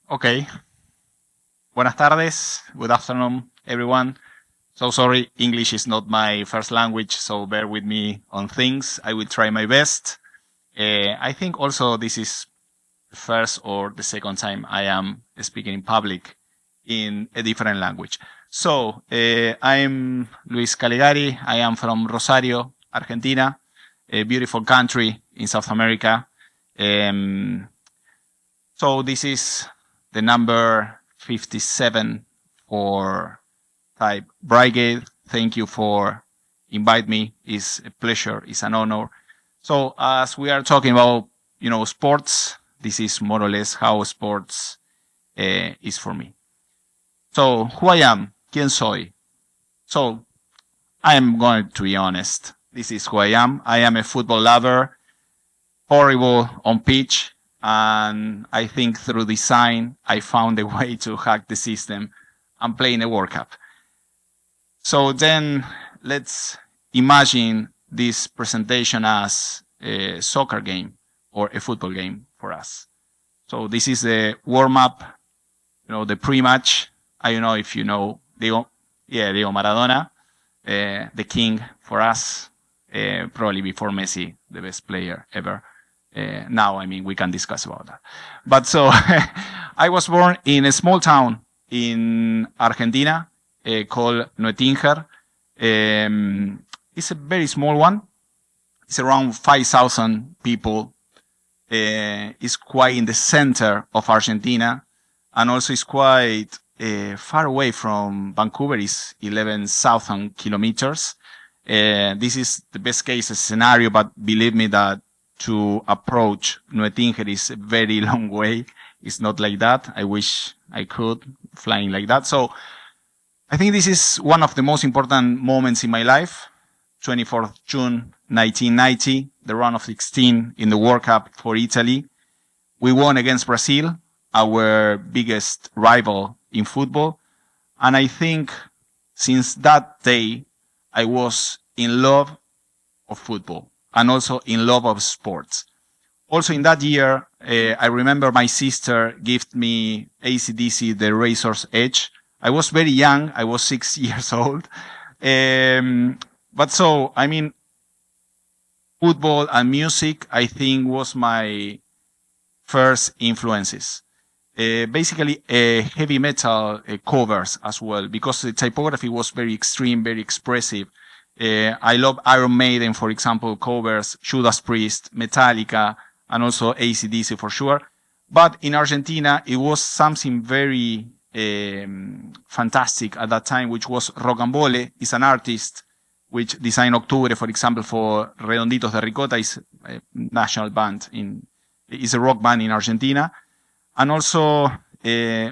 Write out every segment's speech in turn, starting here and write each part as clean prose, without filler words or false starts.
Okay. Buenas tardes. Good afternoon, everyone. So sorry, English is not my first language, so bear with me on things. I will try my best. I think also this is the first or the second time I am speaking in public in a different language. So, I'm Luis Callegari. I am from Rosario, Argentina, a beautiful country in South America. So this is the number 57 for Type Brigade. Thank you for invite me. It's a pleasure. It's an honor. So as we are talking about, sports, this is more or less how sports is for me. So who I am, quién soy. So I am going to be honest. This is who I am. I am a football lover, horrible on pitch, and I think through design I found a way to hack the system and play in a World Cup. So then let's imagine this presentation as a soccer game or a football game for us. So this is the warm-up, the pre-match. I don't know if you know Diego Maradona, the king for us, probably before Messi, the best player ever. Now, we can discuss about that. But so, I was born in a small town in Argentina called No57. It's a very small one. It's around 5,000 people. It's quite in the center of Argentina, and also it's quite far away from Vancouver. It's 11,000 kilometers. This is the best case scenario, but believe me that to approach No57 is a very long way. It's not like that. I wish I could flying like that. So I think this is one of the most important moments in my life. 24th June 1990, the round of 16 in the World Cup for Italy. We won against Brazil, our biggest rival in football. And I think since that day, I was in love of football and also in love of sports. Also in that year, I remember my sister gifted me AC/DC, The Razor's Edge. I was very young. I was 6 years old. But so, football and music, I think, was my first influences. Basically, heavy metal covers as well, because the typography was very extreme, very expressive. I love Iron Maiden, for example, covers, Judas Priest, Metallica, and also AC/DC for sure. But in Argentina, it was something very fantastic at that time, which was Rocambole. Is an artist which designed Octubre, for example, for Redonditos de Ricota. Is a national band is a rock band in Argentina. And also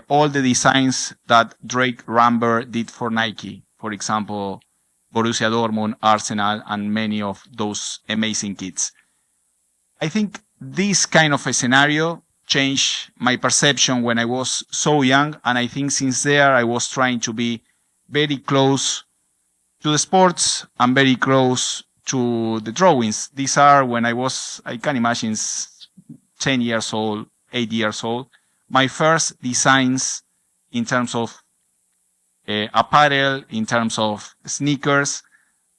all the designs that Drake Ramber did for Nike, for example, Borussia Dortmund, Arsenal, and many of those amazing kits. I think this kind of a scenario changed my perception when I was so young, and I think since there I was trying to be very close to the sports and very close to the drawings. These are when I can imagine 10 years old, 8 years old, my first designs in terms of apparel, in terms of sneakers,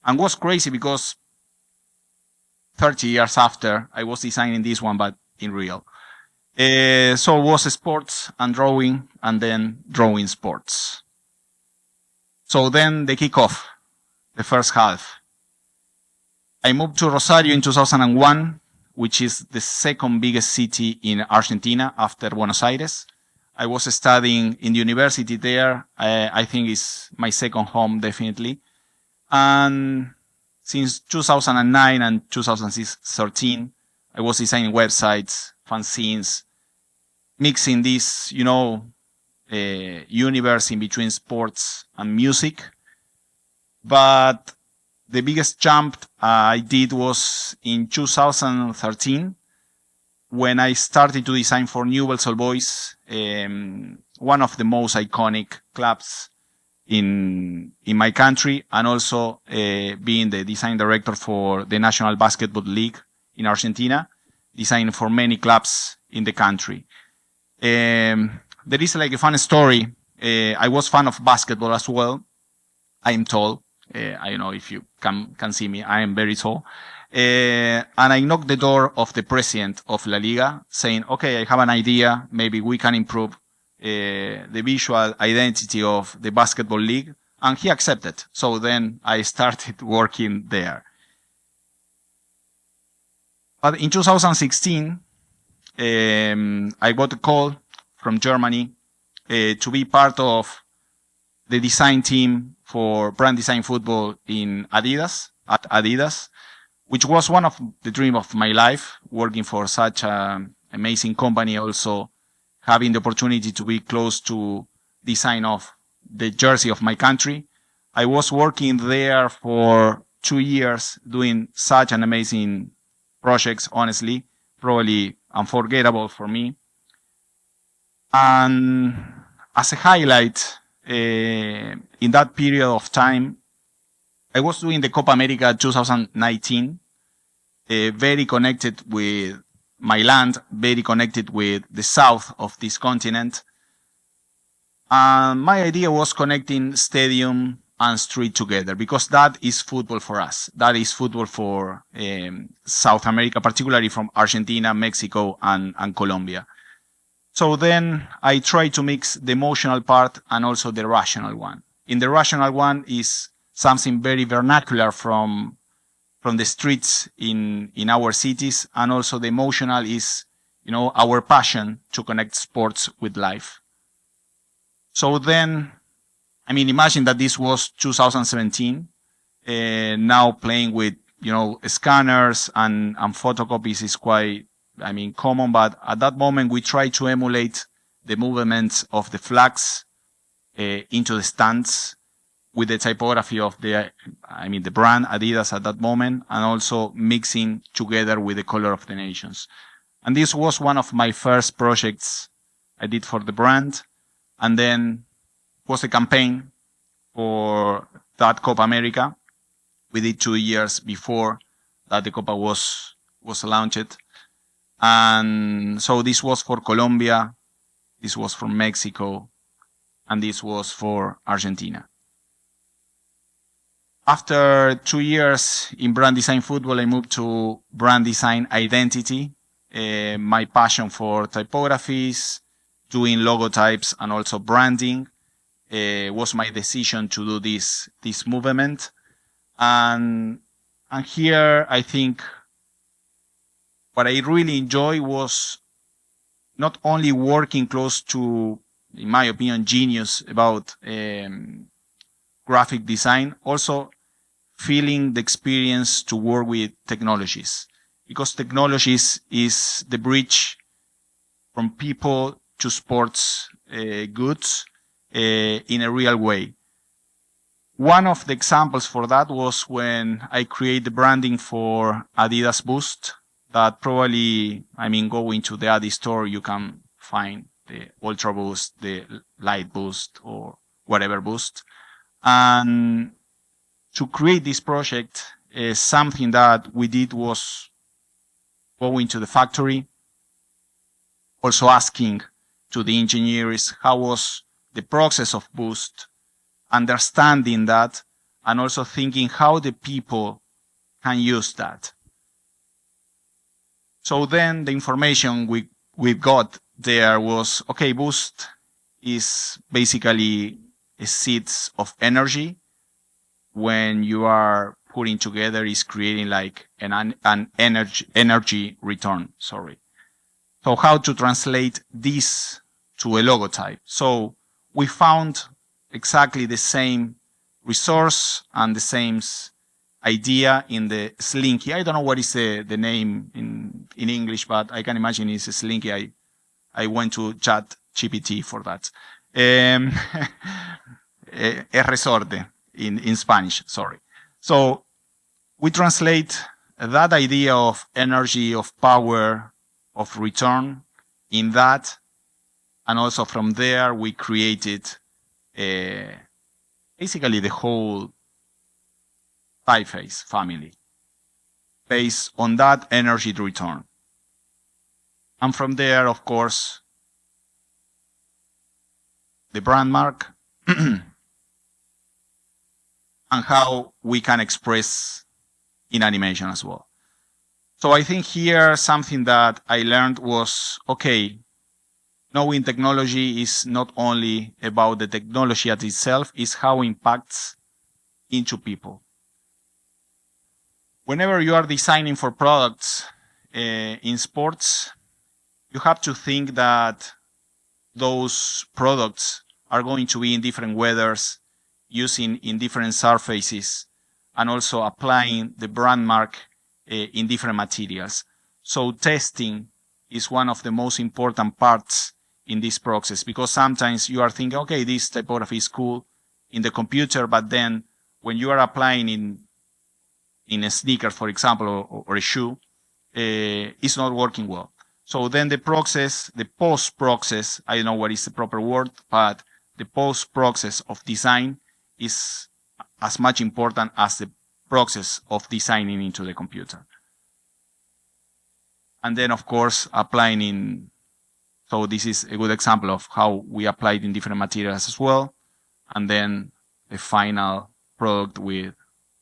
and was crazy because 30 years after I was designing this one, but in real. So it was sports and drawing, and then drawing sports. So then the kickoff, the first half. I moved to Rosario in 2001, which is the second biggest city in Argentina after Buenos Aires. I was studying in the university there. I think it's my second home, definitely. And since 2009 and 2013, I was designing websites, fanzines, mixing this, universe in between sports and music. But the biggest jump I did was in 2013, when I started to design for Newell's Old Boys, one of the most iconic clubs in my country, and also being the design director for the National Basketball League in Argentina, designing for many clubs in the country. there is like a fun story. I was fan of basketball as well. I am tall. I don't know if you can see me. I am very tall. And I knocked the door of the president of La Liga saying, okay, I have an idea. Maybe we can improve the visual identity of the basketball league. And he accepted. So then I started working there. But in 2016, I got a call from Germany to be part of the design team for brand design football in Adidas, at Adidas, which was one of the dream of my life, working for such an amazing company, also having the opportunity to be close to design of the jersey of my country. I was working there for 2 years doing such an amazing projects, honestly, probably unforgettable for me. And as a highlight, in that period of time, I was doing the Copa America 2019, very connected with my land, very connected with the south of this continent. And my idea was connecting stadium and street together, because that is football for us. That is football for South America, particularly from Argentina, Mexico, and Colombia. So then I try to mix the emotional part and also the rational one. In the rational one is something very vernacular from the streets in our cities, and also the emotional is, our passion to connect sports with life. So then, imagine that this was 2017. Now playing with, scanners and photocopies is quite, common, but at that moment we tried to emulate the movements of the flags into the stands with the typography of the brand Adidas at that moment, and also mixing together with the color of the nations. And this was one of my first projects I did for the brand. And then was a campaign for that Copa America. We did 2 years before that the Copa was launched. And so this was for Colombia, this was for Mexico, and this was for Argentina. After 2 years in brand design football, I moved to brand design identity. My passion for typographies, doing logotypes, and also branding was my decision to do this movement. And here I think what I really enjoy was not only working close to, in my opinion, genius about graphic design, also feeling the experience to work with technologies, because technologies is the bridge from people to sports goods in a real way. One of the examples for that was when I created the branding for Adidas Boost. That probably, go into the Adidas store, you can find the Ultraboost, the Light Boost, or whatever boost. And to create this project, something that we did was going to the factory, also asking to the engineers how was the process of Boost, understanding that, and also thinking how the people can use that. So then the information we got there was, okay, Boost is basically a seeds of energy. When you are putting together, is creating like an energy return. Sorry. So how to translate this to a logotype? So we found exactly the same resource and the same idea in the Slinky. I don't know what is the name in English, but I can imagine it's a Slinky. I went to chat GPT for that. Resorte in Spanish, sorry. So we translate that idea of energy, of power, of return in that. And also from there, we created basically the whole Typeface family based on that energy return. And from there, of course, the brand mark, and how we can express in animation as well. So I think here something that I learned was, okay, knowing technology is not only about the technology at itself, it's how it impacts into people. Whenever you are designing for products in sports, you have to think that those products are going to be in different weathers, using in different surfaces, and also applying the brand mark in different materials. So testing is one of the most important parts in this process, because sometimes you are thinking, okay, this typography is cool in the computer, but then when you are applying in a sneaker, for example, or a shoe, it's not working well. So then the process, the post-process, I don't know what is the proper word, but the post-process of design is as much important as the process of designing into the computer. And then, of course, applying in, so this is a good example of how we applied in different materials as well. And then the final product with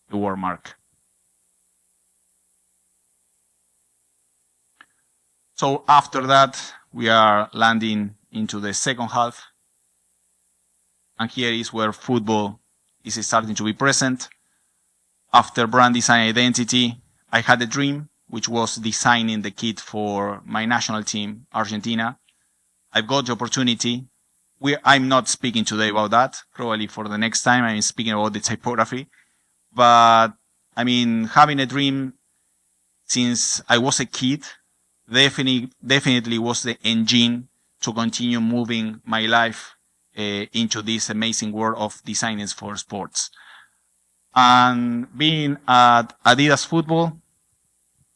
the word mark. So after that, we are landing into the second half. And here is where football is starting to be present. After brand design identity, I had a dream, which was designing the kit for my national team, Argentina. I've got the opportunity. I'm not speaking today about that. Probably for the next time, I'm speaking about the typography. But, I mean, having a dream since I was a kid definitely was the engine to continue moving my life into this amazing world of designing for sports. And being at Adidas Football,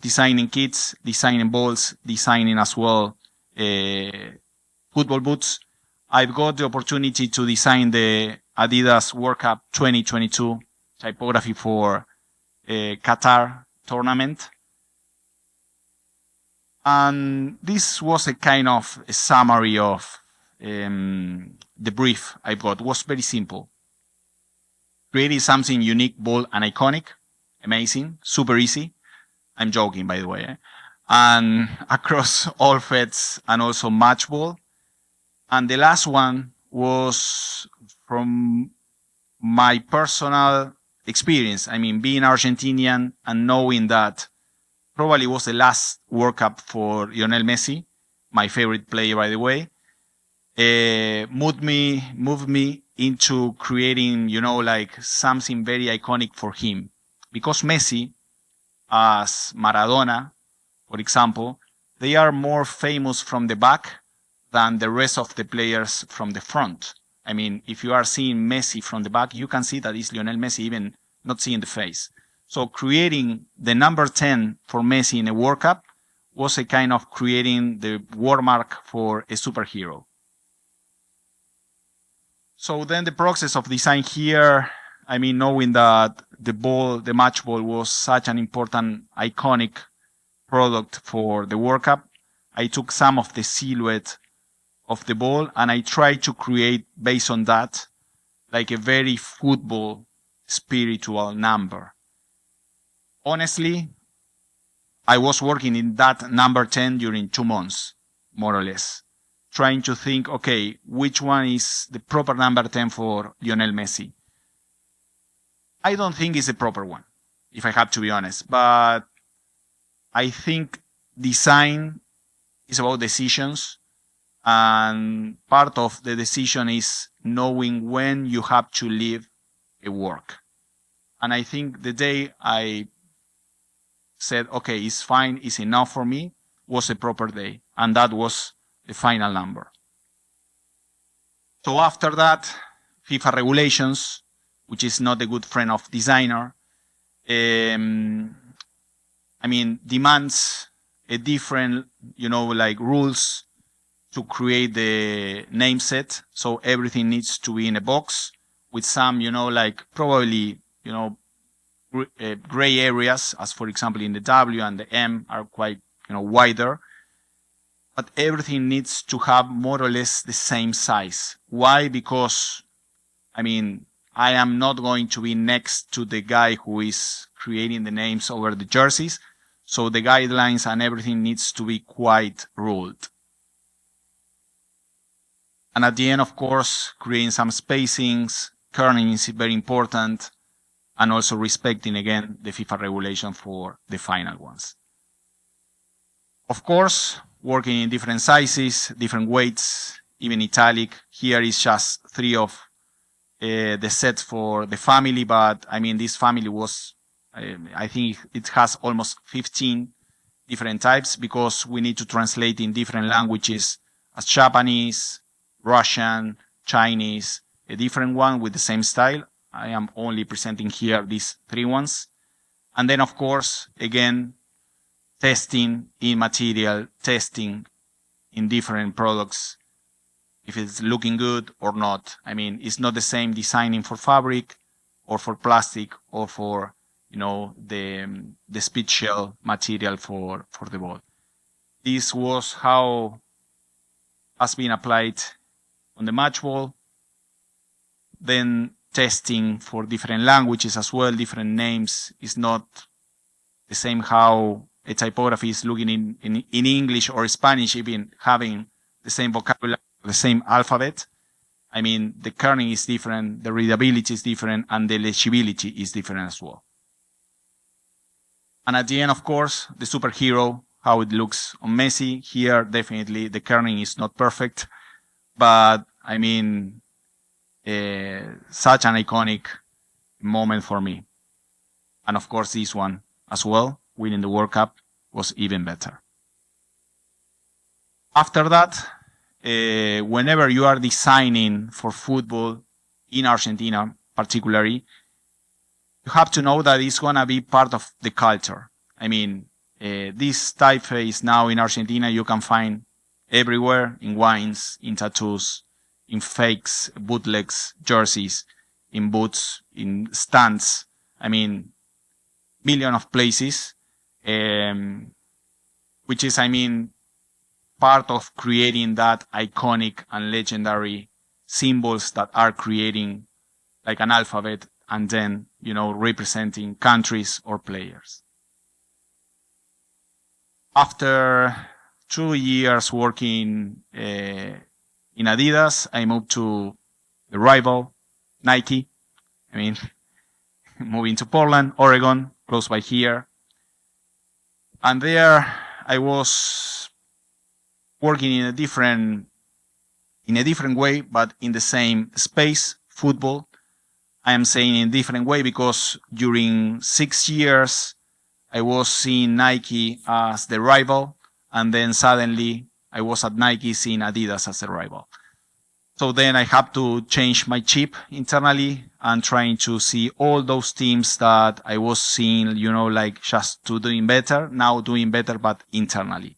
designing kits, designing balls, designing as well football boots, I've got the opportunity to design the Adidas World Cup 2022 typography for Qatar tournament. And this was a kind of a summary of the brief I got. It was very simple. Creating something unique, bold, and iconic. Amazing. Super easy. I'm joking, by the way. And across all feds and also match ball. And the last one was from my personal experience. I mean, being Argentinian and knowing that probably was the last World Cup for Lionel Messi, my favorite player, by the way. Moved me into creating, like something very iconic for him. Because Messi, as Maradona, for example, they are more famous from the back than the rest of the players from the front. I mean, if you are seeing Messi from the back, you can see that it's Lionel Messi, even not seeing the face. So creating the number 10 for Messi in a World Cup was a kind of creating the watermark for a superhero. So then the process of design here, I mean, knowing that the match ball was such an important, iconic product for the World Cup, I took some of the silhouette of the ball and I tried to create, based on that, like a very football spiritual number. Honestly, I was working in that number 10 during 2 months, more or less, trying to think, okay, which one is the proper number 10 for Lionel Messi? I don't think it's the proper one, if I have to be honest, but I think design is about decisions, and part of the decision is knowing when you have to leave a work. And I think the day I said, okay, it's fine, it's enough for me, was a proper day. And that was the final number. So after that, FIFA regulations, which is not a good friend of designer, demands a different, like rules to create the name set. So everything needs to be in a box with some, like probably, gray areas, as for example in the W and the M are quite, wider. but everything needs to have more or less the same size. Why? Because, I mean, I am not going to be next to the guy who is creating the names over the jerseys. So the guidelines and everything needs to be quite ruled. And at the end, of course, creating some spacings, kerning is very important, and also respecting, again, the FIFA regulation for the final ones. Of course, working in different sizes, different weights, even italic. Here is just 3 of the sets for the family, but I mean, this family was, I think it has almost 15 different types because we need to translate in different languages as Japanese, Russian, Chinese, a different one with the same style. I am only presenting here these 3 ones. And then, of course, again, testing in material, testing in different products, if it's looking good or not. I mean, it's not the same designing for fabric or for plastic or for, the speed shell material for the ball. This was how has been applied on the match ball. Then testing for different languages as well, different names. Is not the same how a typography is looking in English or Spanish, even having the same vocabulary, the same alphabet. I mean, the kerning is different, the readability is different, and the legibility is different as well. And at the end, of course, the superhero, how it looks on Messi. Here, definitely, the kerning is not perfect, but I mean, such an iconic moment for me. And of course, this one as well, winning the World Cup, was even better. After that, whenever you are designing for football in Argentina, particularly, you have to know that it's going to be part of the culture. I mean, this typeface now in Argentina, you can find everywhere, in wines, in tattoos, in fakes, bootlegs, jerseys, in boots, in stands. I mean, million of places, which is, I mean, part of creating that iconic and legendary symbols that are creating like an alphabet and then, representing countries or players. After 2 years working in Adidas, I moved to the rival, Nike. I mean, moving to Portland, Oregon, close by here. And there I was working in a different way, but in the same space, football. I am saying in a different way because during 6 years, I was seeing Nike as the rival, and then suddenly I was at Nike seeing Adidas as the rival. So then I had to change my chip internally and trying to see all those teams that I was seeing, like just to doing better, now doing better, but internally.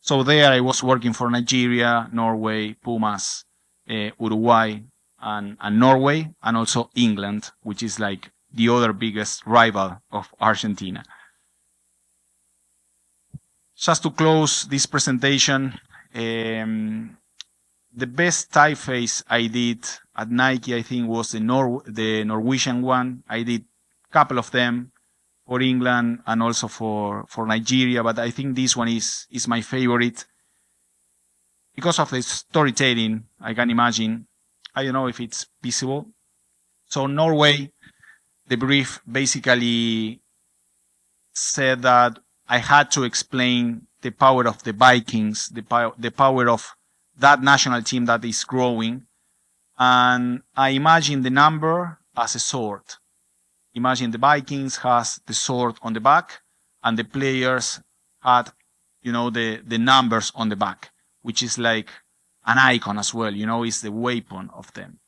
So there I was working for Nigeria, Norway, Pumas, Uruguay, and Norway, and also England, which is like the other biggest rival of Argentina. Just to close this presentation, the best typeface I did at Nike, I think, was the Norwegian one. I did a couple of them for England and also for Nigeria, but I think this one is my favorite because of the storytelling. I can imagine. I don't know if it's visible. So Norway, the brief basically said that I had to explain the power of the Vikings, the power of that national team that is growing. And I imagine the number as a sword. Imagine the Vikings has the sword on the back and the players had, the numbers on the back, which is like an icon as well, is the weapon of them.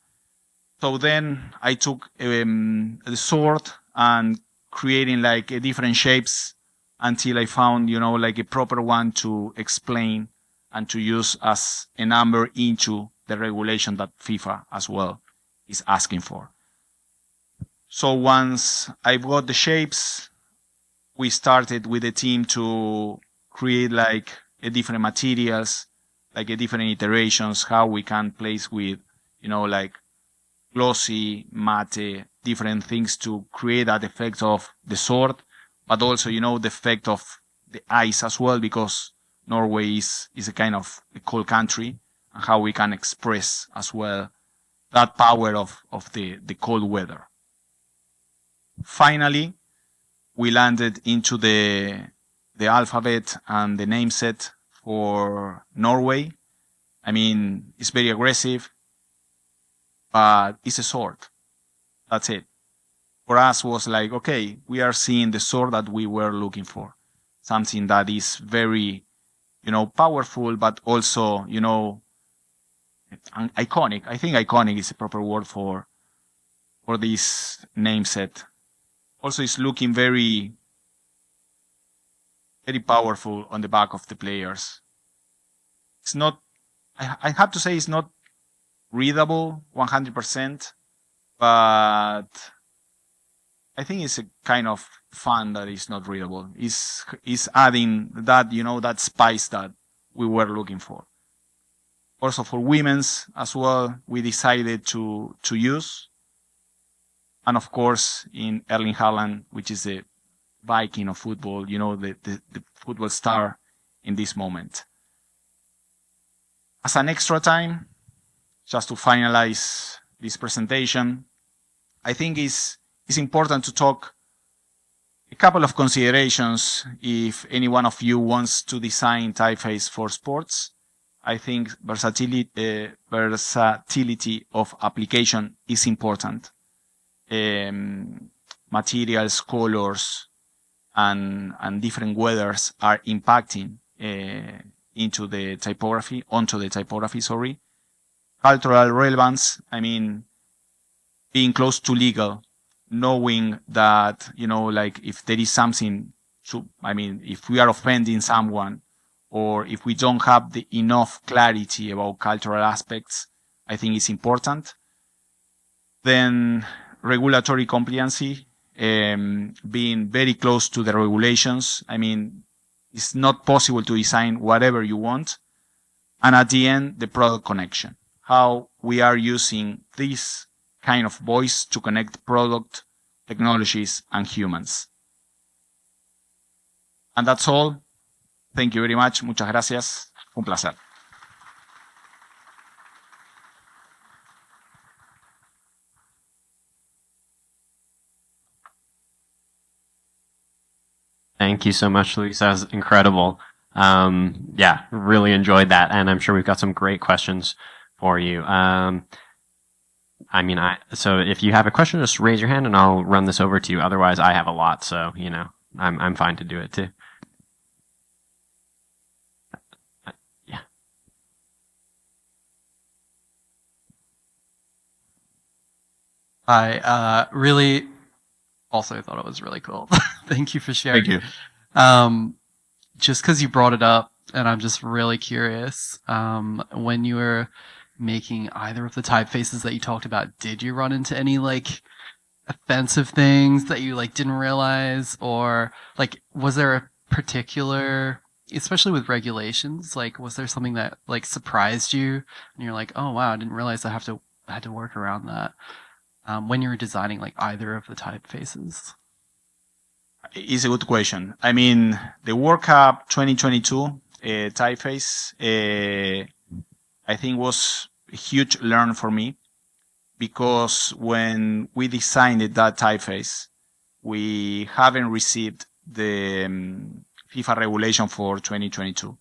So then I took the sword and creating like different shapes until I found, like a proper one to explain and to use as a number into the regulation that FIFA as well is asking for. So once I got the shapes, we started with the team to create like different materials like different iterations, how we can place with, like glossy, matte, different things to create that effect of the sword, but also, the effect of the ice as well, because Norway is a kind of a cold country, and how we can express as well that power of the cold weather. Finally, we landed into the alphabet and the name set for Norway. I mean, it's very aggressive, but it's a sword. That's it. For us was like, okay, we are seeing the sword that we were looking for. Something that is very, powerful, but also, iconic. I think iconic is a proper word for this name set. Also, it's looking very, very powerful on the back of the players. It's not, I have to say, it's not readable 100%, but I think it's a kind of fun that is not readable. Is adding that, that spice that we were looking for. Also for women's as well, we decided to use. And of course, in Erling Haaland, which is the Viking of football, the football star in this moment. As an extra time, just to finalize this presentation, I think it's important to talk a couple of considerations if any one of you wants to design typeface for sports. I think versatility of application is important. Materials, colors, and different weathers are impacting onto the typography, sorry. Cultural relevance, I mean, being close to legal, knowing that, like if there is something if we are offending someone, or if we don't have the enough clarity about cultural aspects, I think it's important. Then regulatory compliancy, being very close to the regulations. I mean, it's not possible to design whatever you want. And at the end, the product connection. How we are using this kind of voice to connect product, technologies, and humans. And that's all. Thank you very much. Muchas gracias. Un placer. Thank you so much, Luis. That was incredible. Yeah, really enjoyed that. And I'm sure we've got some great questions for you. So if you have a question, just raise your hand and I'll run this over to you. Otherwise, I have a lot. So, I'm fine to do it too. Yeah. I really also thought it was really cool. Thank you for sharing. Thank you. Just because you brought it up, and I'm just really curious, when you were making either of the typefaces that you talked about, did you run into any offensive things that you didn't realize, or was there a particular, especially with regulations, was there something that surprised you and you're like, oh wow, I didn't realize I had to work around that when you were designing either of the typefaces? It's a good question. I mean, the World Cup 2022 typeface, I think was a huge learn for me, because when we designed that typeface, we haven't received the FIFA regulation for 2022.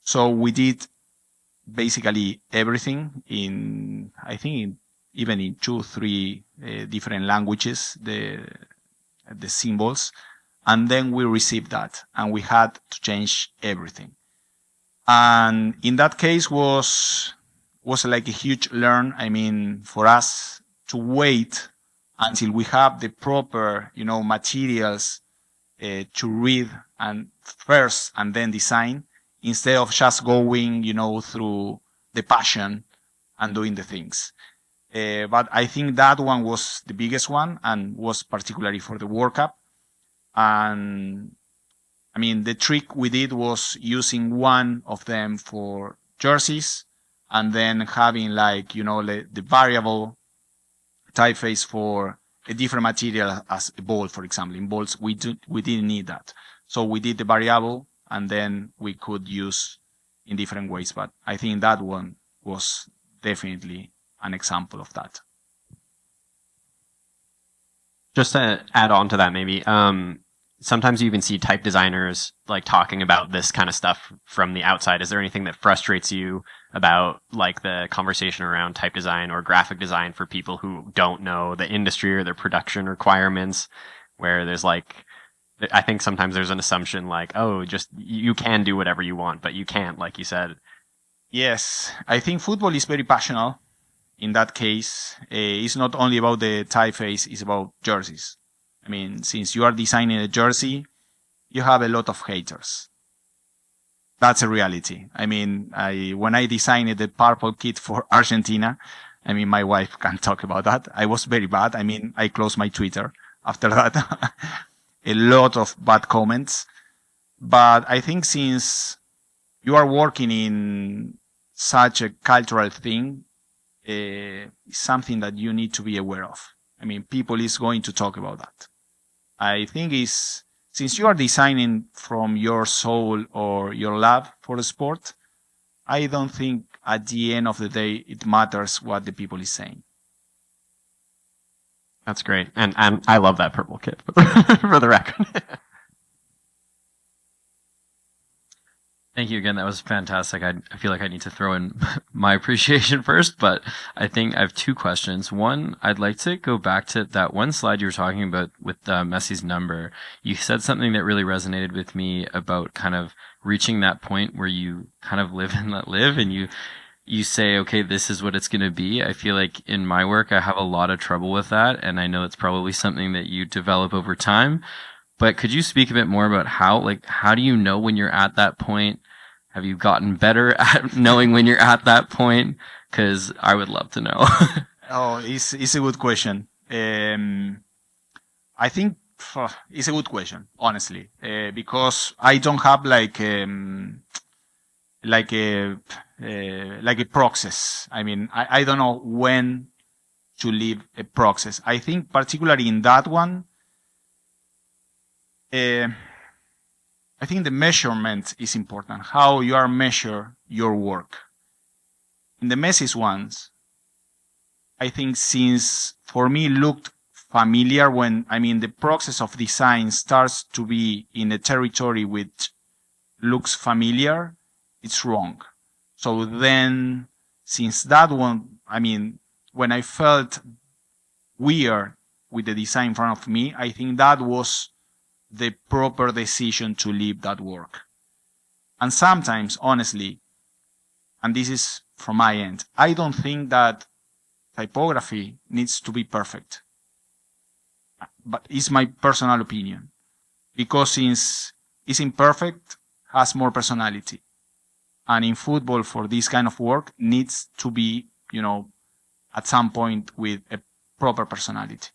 So we did basically everything in, I think, even in 2-3 different languages, the symbols, and then we received that, and we had to change everything. And in that case was like a huge learn. I mean, for us to wait until we have the proper, materials to read and first and then design, instead of just going, through the passion and doing the things. But I think that one was the biggest one, and was particularly for the World Cup. And I mean, the trick we did was using one of them jerseys, and then having like, the variable typeface for a different material as a ball, for example. In balls, we didn't need that. So we did the variable, and then we could use in different ways. But I think that one was definitely an example of that. Just to add on to that, maybe, sometimes you even see type designers like talking about this kind of stuff from the outside. Is there anything that frustrates you about like the conversation around type design or graphic design for people who don't know the industry or their production requirements, where there's like, I think sometimes there's an assumption like, oh, just you can do whatever you want, but you can't, like you said. Yes, I think football is very passionate. In that case, it's not only about the typeface, it's about jerseys. I mean, since you are designing a jersey, you have a lot of haters. That's a reality. I mean, when I designed the purple kit for Argentina, I mean, my wife can talk about that. I was very bad. I mean, I closed my Twitter after that. A lot of bad comments. But I think since you are working in such a cultural thing, it's something that you need to be aware of. I mean, people is going to talk about that. I think since you are designing from your soul or your love for the sport, I don't think at the end of the day it matters what the people is saying. That's great. And I love that purple kit for the record. Thank you again. That was fantastic. I feel like I need to throw in my appreciation first, but I think I have two questions. One, I'd like to go back to that one slide you were talking about with Messi's number. You said something that really resonated with me about kind of reaching that point where you kind of live and let live, and you say, okay, this is what it's going to be. I feel like in my work, I have a lot of trouble with that, and I know it's probably something that you develop over time. But could you speak a bit more about how do you know when you're at that point? Have you gotten better at knowing when you're at that point? Because I would love to know. Oh, it's a good question. I think it's a good question, honestly, because I don't have like a process. I mean, I don't know when to leave a process. I think particularly in that one, I think the measurement is important. How you are measure your work. In the Messi's ones, I think since for me looked familiar when, I mean, the process of design starts to be in a territory which looks familiar, it's wrong. So then, since that one, I mean, when I felt weird with the design in front of me, I think that was the proper decision to leave that work. And sometimes, honestly, and this is from my end, I don't think that typography needs to be perfect. But it's my personal opinion. Because since it's imperfect, has more personality. And in football, for this kind of work, needs to be, at some point with a proper personality.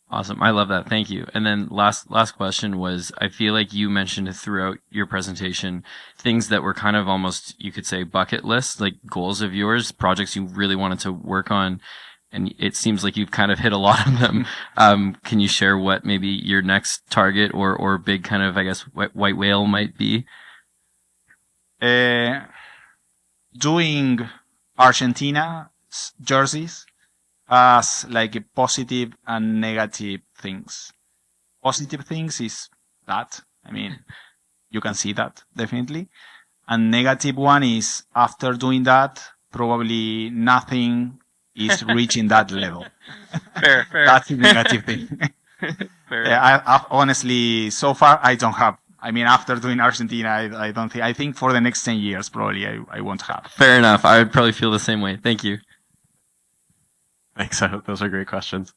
Awesome. I love that. Thank you. And then last question was, I feel like you mentioned throughout your presentation things that were kind of almost, you could say, bucket lists, like goals of yours, projects you really wanted to work on. And it seems like you've kind of hit a lot of them. Can you share what maybe your next target or big kind of, I guess, white whale might be? Doing Argentina jerseys as like a positive and negative things. Positive things is that. I mean, you can see that definitely. And negative one is after doing that, probably nothing is reaching that level. Fair. That's a negative thing. Fair. I honestly, so far I don't have. I mean, after doing Argentina, I don't think. I think for the next 10 years, probably I won't have. Fair enough. I would probably feel the same way. Thank you. Thanks. Those are great questions.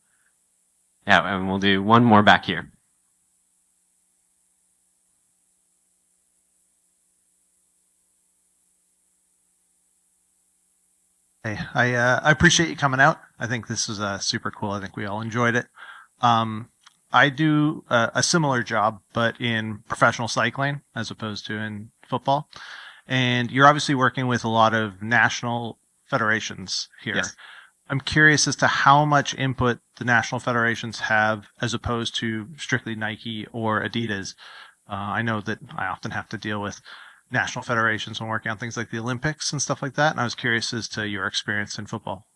Yeah, and we'll do one more back here. Hey, I appreciate you coming out. I think this is super cool. I think we all enjoyed it. I do a similar job, but in professional cycling as opposed to in football. And you're obviously working with a lot of national federations here. Yes. I'm curious as to how much input the national federations have as opposed to strictly Nike or Adidas. I know that I often have to deal with national federations when working on things like the Olympics and stuff like that. And I was curious as to your experience in football.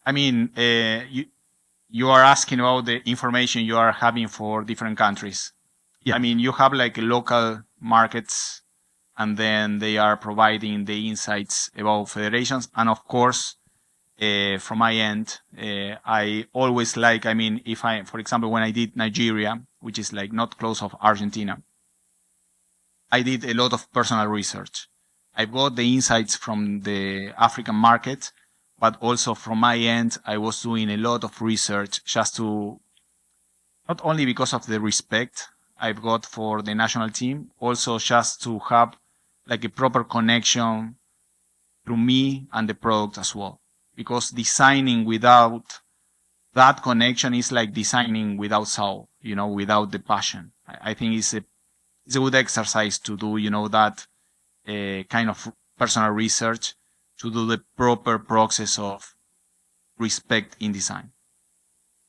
I mean, you are asking about the information you are having for different countries. Yeah. I mean, you have like local markets, and then they are providing the insights about federations. And of course, from my end, I always like, I mean, if I, for example, when I did Nigeria, which is like not close of Argentina, I did a lot of personal research. I got the insights from the African market, but also from my end, I was doing a lot of research just to, not only because of the respect I've got for the national team, also just to have like a proper connection through me and the product as well. Because designing without that connection is like designing without soul, without the passion. I think it's a good exercise to do, that kind of personal research to do the proper process of respect in design.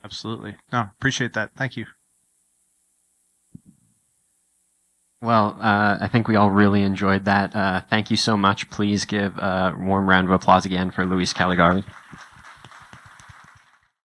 Absolutely. No, appreciate that. Thank you. Well, I think we all really enjoyed that. Thank you so much. Please give a warm round of applause again for Luis Callegari.